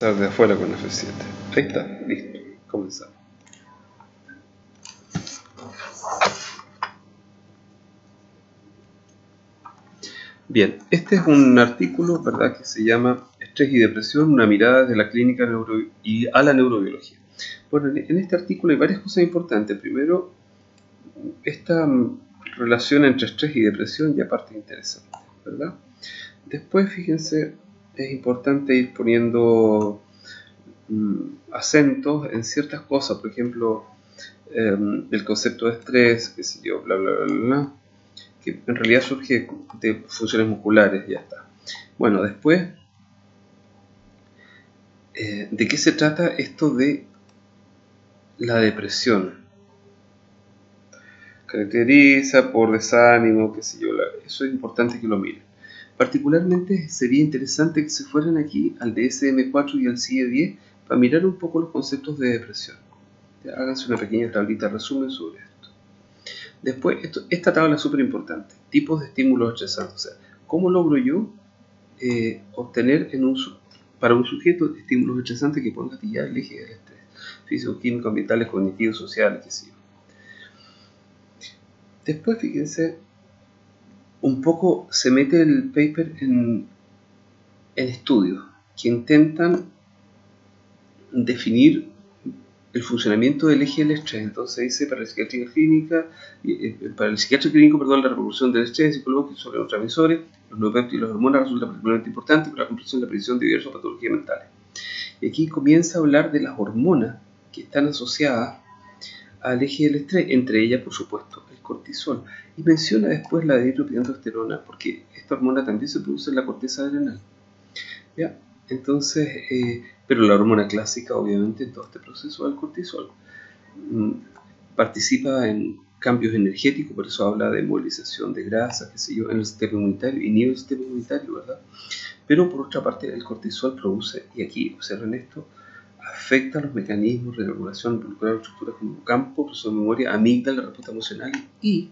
De afuera con F7. Ahí está, listo, comenzamos. Bien, este es un artículo, ¿verdad?, que se llama Estrés y depresión, una mirada desde la clínica y a la neurobiología. Bueno, en este artículo hay varias cosas importantes. Primero, esta relación entre estrés y depresión ya parte interesante, ¿verdad? Después, fíjense, es importante ir poniendo acentos en ciertas cosas, por ejemplo, el concepto de estrés, qué sé yo, bla, bla, bla, bla, que en realidad surge de funciones musculares, ya está. Bueno, después, ¿de qué se trata esto de la depresión? Caracteriza por desánimo, qué sé yo, eso es importante que lo miren. Particularmente sería interesante que se fueran aquí al DSM-4 y al CIE-10 para mirar un poco los conceptos de depresión. Ya, háganse una pequeña tablita resumen sobre esto. Después, esta tabla es súper importante. Tipos de estímulos estresantes. O sea, ¿cómo logro yo obtener para un sujeto estímulos estresantes que puedan gatillar el eje del estrés? Físico, químico, ambientales, cognitivos, sociales, qué sé yo. Después, fíjense, un poco se mete el paper en estudios que intentan definir el funcionamiento del eje del estrés. Entonces dice, para el psiquiatra clínico, la repercusión del estrés psicológico sobre los neurotransmisores, los neopéptidos y las hormonas resulta particularmente importante para la comprensión de la predicción de diversas patologías mentales. Y aquí comienza a hablar de las hormonas que están asociadas al eje del estrés, entre ellas, por supuesto, el cortisol. Y menciona después la dihidrotestosterona, porque esta hormona también se produce en la corteza adrenal. ¿Ya? Entonces, pero la hormona clásica, obviamente, en todo este proceso del cortisol, participa en cambios energéticos, por eso habla de movilización de grasa, qué sé yo, en el sistema inmunitario, inhibe el sistema inmunitario, ¿verdad? Pero por otra parte, el cortisol produce, y aquí observen esto, afecta los mecanismos de regulación involucrados en estructuras como campo, proceso de memoria, amígdala, respuesta emocional y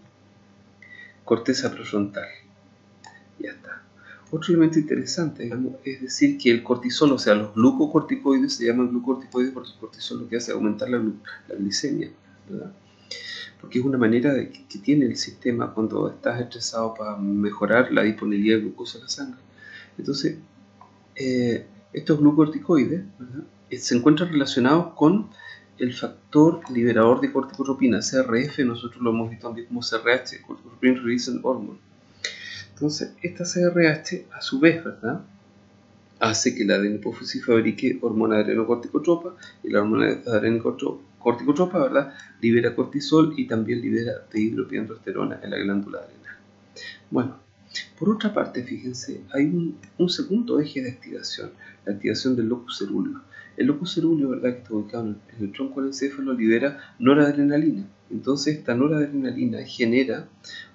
corteza prefrontal. Ya está. Otro elemento interesante, digamos, es decir que el cortisol, o sea, los glucocorticoides se llaman glucocorticoides porque el cortisol lo que hace es aumentar la glicemia, ¿verdad? Porque es una manera que tiene el sistema cuando estás estresado para mejorar la disponibilidad de glucosa en la sangre. Entonces, estos glucocorticoides, ¿verdad?, se encuentran relacionados con el factor liberador de corticotropina, CRF, nosotros lo hemos visto también como CRH, Corticotropin Releasing Hormone. Entonces, esta CRH, a su vez, ¿verdad?, hace que la adenohipófisis fabrique hormona adrenocorticotropa, y la hormona adrenocorticotropa, ¿verdad?, libera cortisol y también libera dihidrotestosterona en la glándula adrenal. Bueno, por otra parte, fíjense, hay un segundo eje de activación, la activación del locus cerúleo. El locus cerúleo, ¿verdad?, que está ubicado en el tronco del encéfalo, libera noradrenalina. Entonces, esta noradrenalina genera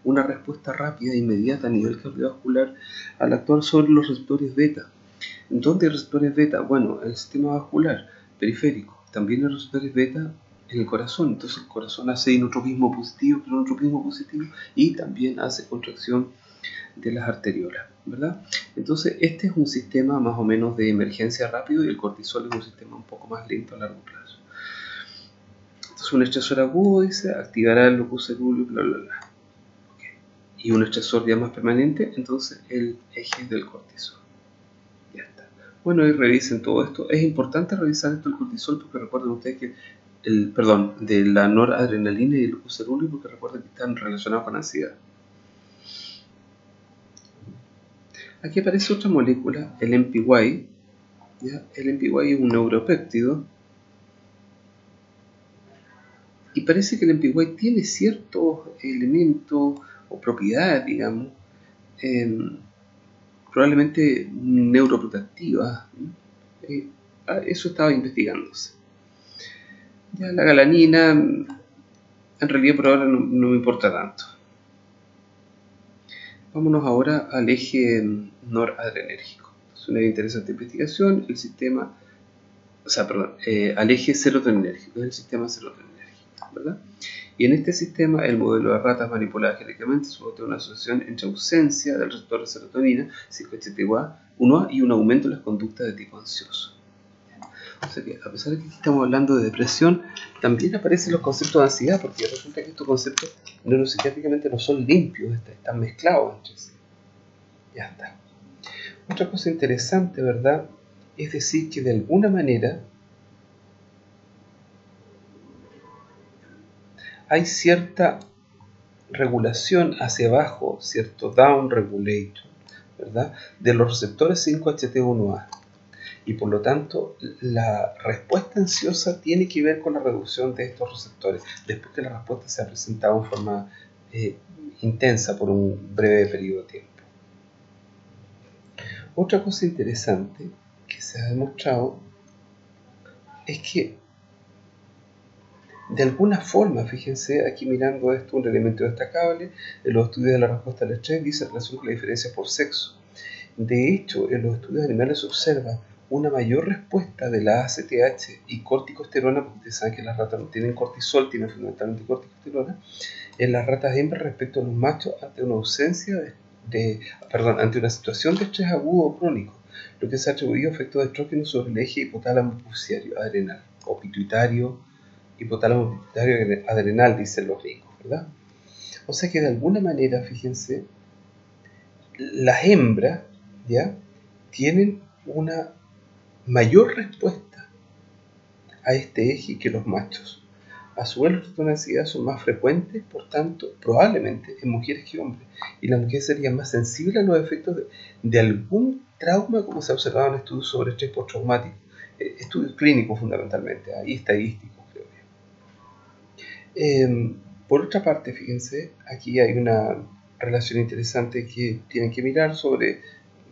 una respuesta rápida e inmediata a nivel cardiovascular al actuar sobre los receptores beta. ¿Dónde hay receptores beta? Bueno, en el sistema vascular periférico. También hay receptores beta en el corazón. Entonces, el corazón hace inotropismo positivo, y también hace contracción de las arteriolas, ¿verdad? Entonces, este es un sistema más o menos de emergencia rápido y el cortisol es un sistema un poco más lento a largo plazo. Entonces, un estresor agudo, dice, activará el locus cerúleo, bla, bla, bla. Okay. Y un estresor ya más permanente, entonces el eje del cortisol. Ya está. Bueno, y revisen todo esto. Es importante revisar esto del cortisol porque recuerden ustedes que de la noradrenalina y el locus cerúleo, porque recuerden que están relacionados con ansiedad. Aquí aparece otra molécula, el MPY. ¿Ya? El MPY es un neuropéptido. Y parece que el MPY tiene ciertos elementos o propiedades, digamos, probablemente neuroprotectivas. Eso estaba investigándose. Ya la galanina, en realidad por ahora no me importa tanto. Vámonos ahora al eje noradrenérgico. Es una interesante investigación. El sistema, al eje serotoninérgico, es el sistema serotoninérgico, ¿verdad? Y en este sistema, el modelo de ratas manipuladas genéticamente supone una asociación entre ausencia del receptor de serotonina, 5-HT1A, y un aumento en las conductas de tipo ansioso. O sea que a pesar de que aquí estamos hablando de depresión, también aparecen los conceptos de ansiedad, porque resulta que estos conceptos neuropsiquiátricamente no son limpios, están mezclados entre sí. Ya está. Otra cosa interesante, ¿verdad? Es decir, que de alguna manera hay cierta regulación hacia abajo, cierto down regulator, ¿verdad? De los receptores 5-HT1A. Y por lo tanto, la respuesta ansiosa tiene que ver con la reducción de estos receptores, después que la respuesta se ha presentado en forma intensa por un breve periodo de tiempo. Otra cosa interesante que se ha demostrado es que de alguna forma, fíjense aquí mirando esto, un elemento destacable en los estudios de la respuesta al estrés dice relación con la diferencia por sexo. De hecho, en los estudios animales se observa una mayor respuesta de la ACTH y corticosterona, porque ustedes saben que las ratas no tienen cortisol, tienen fundamentalmente corticosterona, en las ratas hembras respecto a los machos ante una ante una situación de estrés agudo o crónico, lo que se ha atribuido efectos de estrógeno sobre el eje hipotálamo pituitario adrenal o pituitario, hipotálamo pituitario adrenal, dicen los gringos, ¿verdad? O sea que de alguna manera, fíjense, las hembras ya tienen una mayor respuesta a este eje que los machos. A su vez, los trastornos de ansiedad son más frecuentes, por tanto, probablemente en mujeres que hombres. Y las mujeres serían más sensibles a los efectos de algún trauma, como se ha observado en estudios sobre estrés postraumático. Estudios clínicos fundamentalmente, y estadísticos, creo yo. Por otra parte, fíjense, aquí hay una relación interesante que tienen que mirar sobre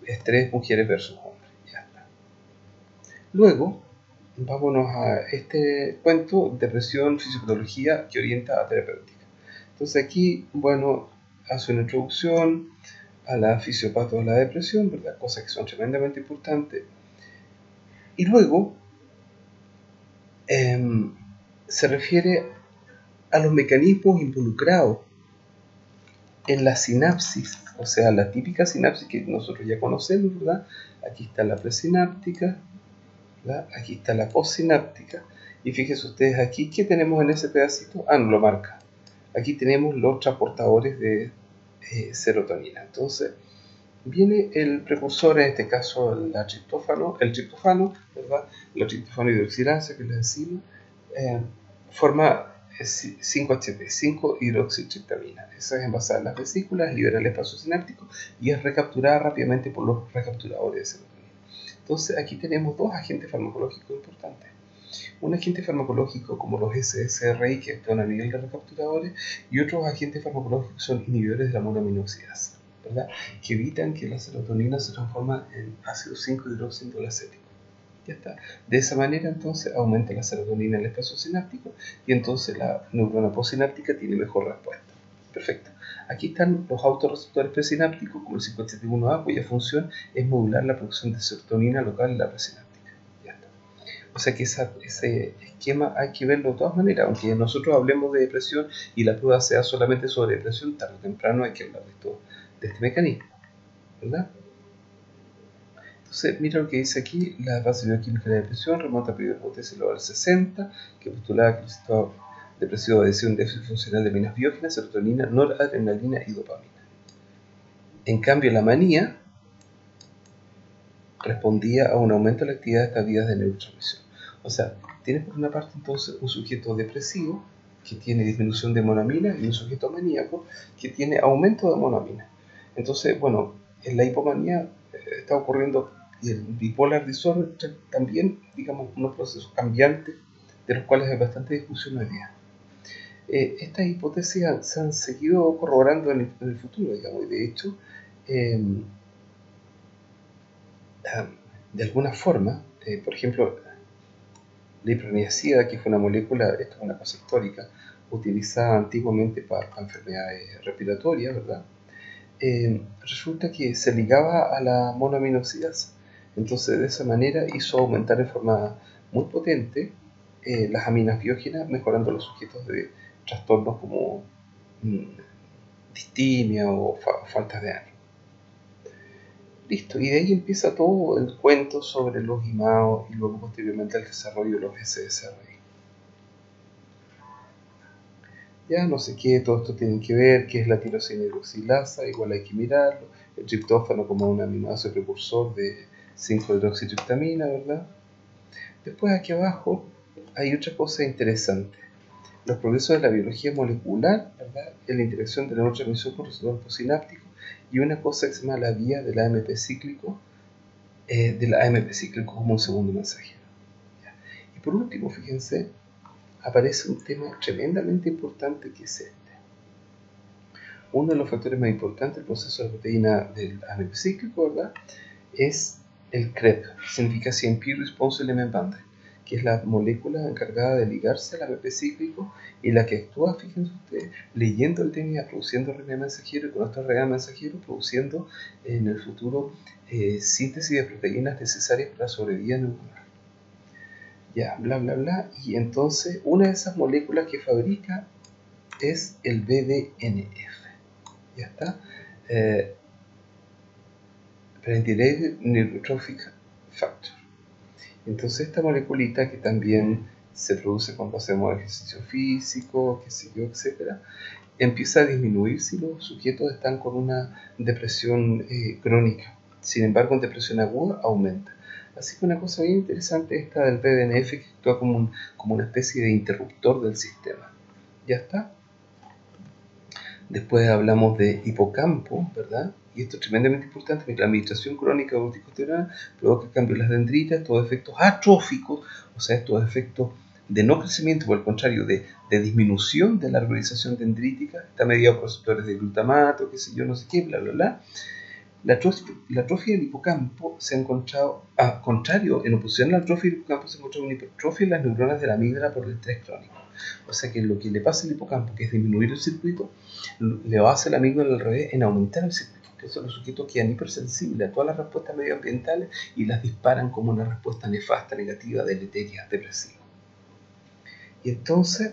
estrés mujeres versus hombres. Ya está. Luego, vámonos a este cuento, depresión, fisiopatología que orienta a terapéutica. Entonces aquí, bueno, hace una introducción a la fisiopatología de la depresión, ¿verdad? Cosas que son tremendamente importantes. Y luego se refiere a los mecanismos involucrados en la sinapsis, o sea, la típica sinapsis que nosotros ya conocemos, ¿verdad? Aquí está la presináptica, ¿verdad? Aquí está la postsináptica. Y fíjense ustedes aquí, ¿qué tenemos en ese pedacito? Ah, no lo marca. Aquí tenemos los transportadores de serotonina. Entonces, viene el precursor, en este caso el triptófano, ¿verdad? La triptófano hidroxilasa, que es la enzima, forma 5-HT, 5-hidroxitriptamina. Esa es envasada en las vesículas, libera el espacio sináptico y es recapturada rápidamente por los recapturadores de serotonina. Entonces aquí tenemos dos agentes farmacológicos importantes. Un agente farmacológico como los SSRI que actúan a nivel de recapturadores y otros agentes farmacológicos son inhibidores de la monoaminoxidasa, ¿verdad? Que evitan que la serotonina se transforme en ácido 5-hidroxiindolacético. Ya está. De esa manera entonces aumenta la serotonina en el espacio sináptico y entonces la neurona postsináptica tiene mejor respuesta. Perfecto. Aquí están los autorreceptores presinápticos como el 5-HT1A, cuya función es modular la producción de serotonina local en la presináptica. Ya está. O sea que ese esquema hay que verlo de todas maneras, aunque nosotros hablemos de depresión y la prueba sea solamente sobre depresión, tarde o temprano hay que hablar de este mecanismo, ¿verdad? Entonces, mira lo que dice aquí, la base bioquímica de la depresión remonta a periodos de hipótesis del 60, que postulaba que el estado depresivo obedecía un déficit funcional de aminas biógenas, serotonina, noradrenalina y dopamina. En cambio, la manía respondía a un aumento de la actividad de estas vías de neurotransmisión. O sea, tienes por una parte entonces un sujeto depresivo que tiene disminución de monamina y un sujeto maníaco que tiene aumento de monamina. Entonces, bueno, en la hipomanía está ocurriendo y el bipolar disorder también, digamos, unos procesos cambiantes de los cuales hay bastante discusión hoy día. Estas hipótesis se han seguido corroborando en el futuro, digamos, y de hecho, de alguna forma, por ejemplo, la iproniazida, que fue una molécula, esto es una cosa histórica, utilizada antiguamente para enfermedades respiratorias, ¿verdad? Resulta que se ligaba a la monoaminoxidasa. Entonces, de esa manera hizo aumentar en forma muy potente las aminas biógenas, mejorando los sujetos de trastornos como distimia o faltas de ánimo. Listo, y de ahí empieza todo el cuento sobre los IMAO y luego posteriormente el desarrollo de los SSRI. Ya no sé qué, todo esto tiene que ver, qué es la tirosina hidroxilasa, igual hay que mirarlo, el triptófano como un aminoácido precursor de 5-hidroxitriptamina, ¿verdad? Después aquí abajo hay otra cosa interesante, los progresos de la biología molecular, ¿verdad? En la interacción de la neurotransmisión con receptor posináptico y una cosa que se llama la vía del AMP cíclico, como un segundo mensajero. Y por último, fíjense, aparece un tema tremendamente importante que es este. Uno de los factores más importantes del proceso de la proteína del AMP cíclico, ¿verdad?, es el CREP, significa CMP Response Element Bundle, que es la molécula encargada de ligarse al AMP cíclico y la que actúa, fíjense ustedes, leyendo el DNA, produciendo RNA mensajero y con estos RNA mensajeros produciendo en el futuro síntesis de proteínas necesarias para la sobrevida neuronal. Ya, bla, bla, bla. Y entonces una de esas moléculas que fabrica es el BDNF. Ya está. Brain-Derived Neurotrophic Factor. Entonces esta moleculita que también se produce cuando hacemos ejercicio físico, qué sé yo, etcétera, empieza a disminuir si los sujetos están con una depresión crónica. Sin embargo, en depresión aguda aumenta. Así que una cosa bien interesante esta del BDNF que actúa como una especie de interruptor del sistema. ¿Ya está? Después hablamos de hipocampo, ¿verdad? Y esto es tremendamente importante, porque la administración crónica de corticosteroides provoca cambios en las dendritas, estos efectos atróficos, o sea, estos efectos de no crecimiento, por el contrario, de disminución de la arborización dendrítica, está mediado por receptores de glutamato, qué sé yo, no sé qué, bla, bla, bla. La atrofia del hipocampo se ha encontrado, contrario, en oposición a la atrofia del hipocampo, se ha encontrado una hipertrofia en las neuronas de la amígdala por el estrés crónico. O sea que lo que le pasa al hipocampo, que es disminuir el circuito, le va a hacer la amígdala al revés en aumentar el circuito. Que eso los sujetos quedan hipersensibles a todas las respuestas medioambientales y las disparan como una respuesta nefasta, negativa, deleteria, depresiva. Y entonces,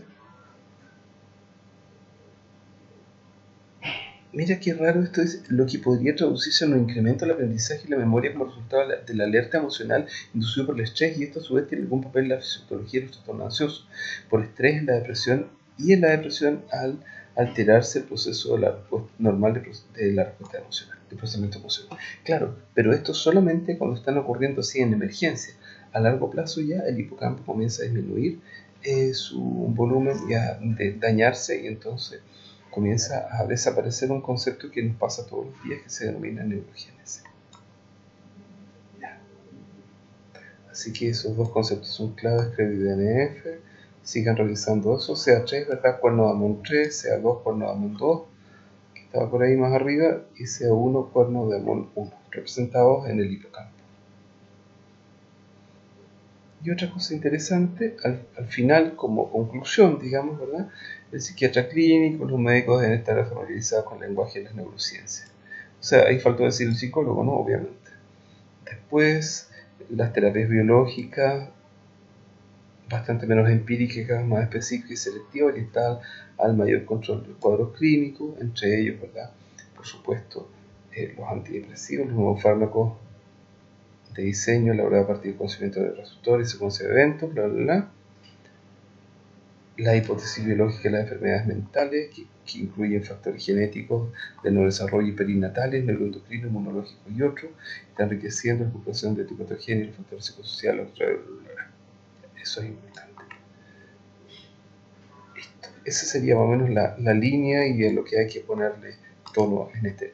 mira qué raro esto es, lo que podría traducirse en un incremento del aprendizaje y la memoria como resultado de la alerta emocional inducido por el estrés, y esto a su vez tiene algún papel en la fisiología de los trastornos ansiosos, por estrés en la depresión, y en la depresión al alterarse el proceso de la respuesta normal de la respuesta emocional, del procesamiento emocional. Claro, pero esto solamente cuando están ocurriendo así en emergencia. A largo plazo ya el hipocampo comienza a disminuir su volumen y a dañarse, y entonces comienza a desaparecer un concepto que nos pasa todos los días que se denomina neurogénesis. Así que esos dos conceptos son claves, CREP y DNF. Sigan revisando eso, CA3, ¿verdad? Cuerno de Amon 3, CA2, cuerno de Amon 2, que estaba por ahí más arriba, y CA1, cuerno de Amon 1, representados en el hipocampo. Y otra cosa interesante, al final, como conclusión, digamos, ¿verdad?, el psiquiatra clínico, los médicos deben estar familiarizados con el lenguaje de las neurociencias. O sea, ahí faltó decir el psicólogo, ¿no? Obviamente. Después, las terapias biológicas, bastante menos empíricas, más específicas y selectivas, orientadas al mayor control del cuadro clínico, entre ellos, ¿verdad?, por supuesto, los antidepresivos, los nuevos fármacos de diseño elaborado a partir del conocimiento de receptores y secuencia de eventos, bla, bla, bla. La hipótesis biológica de las enfermedades mentales, que incluyen factores genéticos del neurodesarrollo perinatales, neuroendocrinos, inmunológicos y otros, está enriqueciendo la recuperación de tipo patogénico y los factores psicosociales. Eso es importante. Esa sería más o menos la línea y de lo que hay que ponerle tono en este